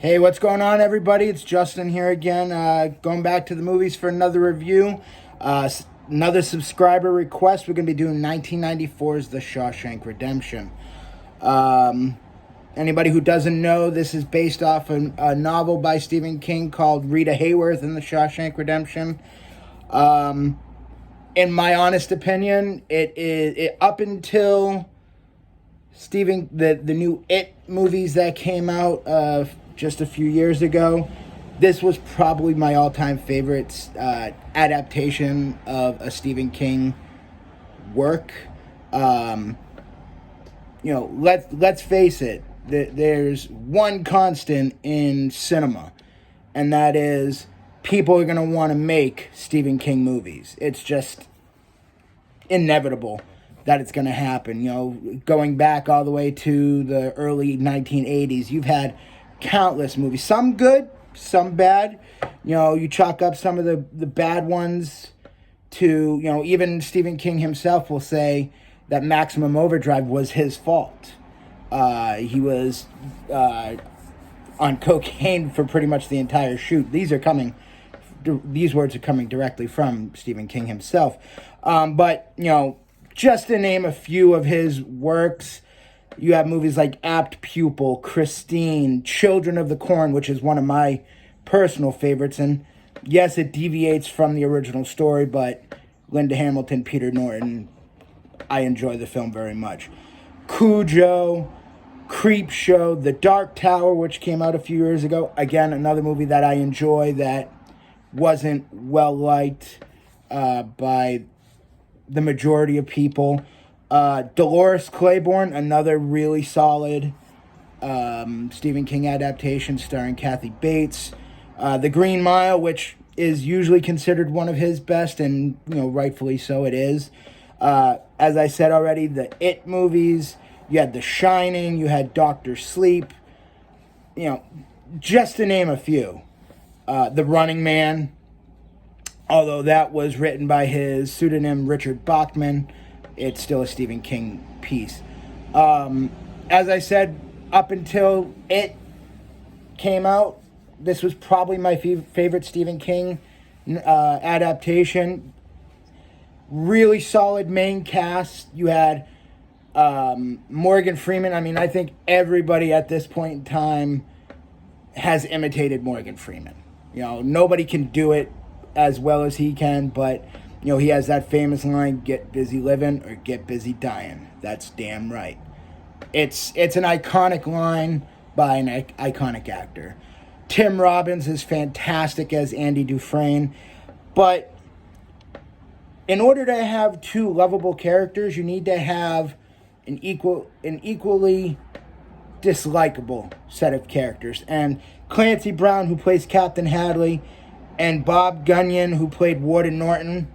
Hey, what's going on, everybody? It's Justin here again, going back to the movies for another review. Another subscriber request. We're going to be doing 1994's The Shawshank Redemption. Anybody who doesn't know, this is based off a novel by Stephen King called Rita Hayworth and The Shawshank Redemption. In my honest opinion, it up until the new It movies that came out just a few years ago, this was probably my all-time favorite adaptation of a Stephen King work. Let's face it. There's one constant in cinema, and that is people are going to want to make Stephen King movies. It's just inevitable that it's going to happen. Going back all the way to the early 1980s, you've had countless movies, some good, some bad. You chalk up some of the bad ones to, even Stephen King himself will say that Maximum Overdrive was his fault. He was on cocaine for pretty much the entire shoot. These words are coming directly from Stephen King himself. But just to name a few of his works, you have movies like Apt Pupil, Christine, Children of the Corn, which is one of my personal favorites. And yes, it deviates from the original story, but Linda Hamilton, Peter Norton, I enjoy the film very much. Cujo, Creepshow, The Dark Tower, which came out a few years ago. Again, another movie that I enjoy that wasn't well liked by the majority of people. Dolores Claiborne, another really solid Stephen King adaptation starring Kathy Bates. The Green Mile, which is usually considered one of his best, and rightfully so it is. As I said already, the It movies. You had The Shining. You had Doctor Sleep. Just to name a few. The Running Man, although that was written by his pseudonym Richard Bachman, it's still a Stephen King piece. As I said, up until It came out, this was probably my favorite Stephen King adaptation. Really solid main cast. You had Morgan Freeman. I think everybody at this point in time has imitated Morgan Freeman. Nobody can do it as well as he can, but he has that famous line, "Get busy living or get busy dying." That's damn right. It's an iconic line by an iconic actor. Tim Robbins is fantastic as Andy Dufresne, but in order to have two lovable characters, you need to have an equally dislikable set of characters. And Clancy Brown, who plays Captain Hadley, and Bob Gunyan, who played Warden Norton,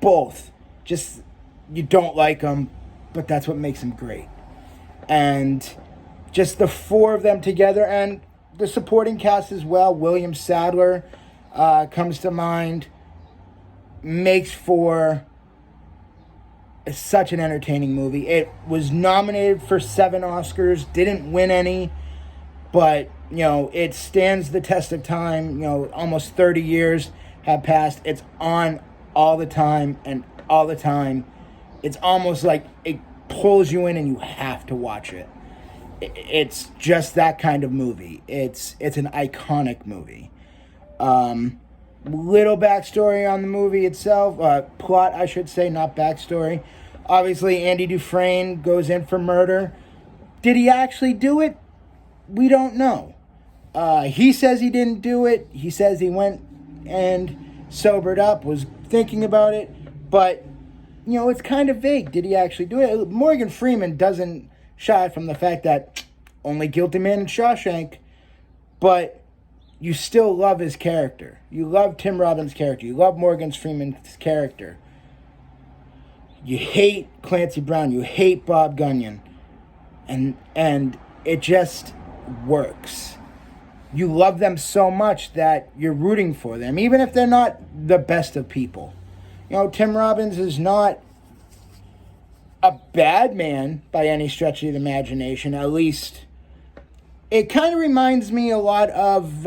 both just, you don't like them, but that's what makes them great. And just the four of them together, and the supporting cast as well. William Sadler comes to mind, makes for such an entertaining movie. It was nominated for 7 Oscars, didn't win any, but it stands the test of time. Almost 30 years have passed. It's on all the time, and all the time it's almost like it pulls you in and you have to watch it. It's just that kind of movie. It's an iconic movie. Little backstory on the movie itself, plot I should say, not backstory. Obviously Andy Dufresne goes in for murder. Did he actually do it? We don't know. He says he didn't do it. He says he went and sobered up, was thinking about it, but it's kind of vague. Did he actually do it? Morgan Freeman doesn't shy from the fact that only guilty man in Shawshank, but you still love his character. You love Tim Robbins' character. You love Morgan Freeman's character. You hate Clancy Brown. You hate Bob Gunyan. And it just works. You love them so much that you're rooting for them, even if they're not the best of people. Tim Robbins is not a bad man by any stretch of the imagination, at least It kind of reminds me a lot of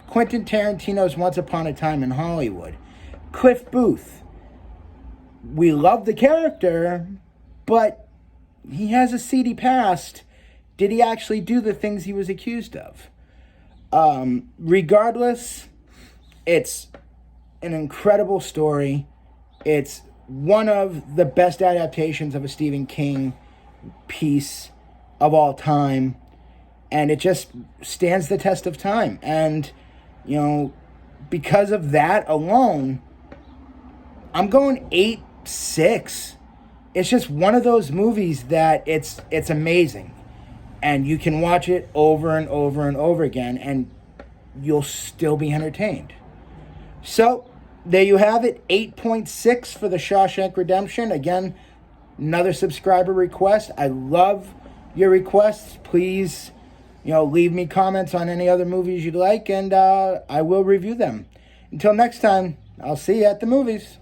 Quentin Tarantino's Once Upon a Time in Hollywood. Cliff Booth. We love the character, but he has a seedy past. Did he actually do the things he was accused of? Regardless, it's an incredible story. It's one of the best adaptations of a Stephen King piece of all time. And it just stands the test of time. And, you know, because of that alone, I'm going 8-6. It's just one of those movies that it's amazing. And you can watch it over and over and over again, and you'll still be entertained. So, there you have it. 8.6 for the Shawshank Redemption. Again, another subscriber request. I love your requests. Please, leave me comments on any other movies you'd like, and I will review them. Until next time, I'll see you at the movies.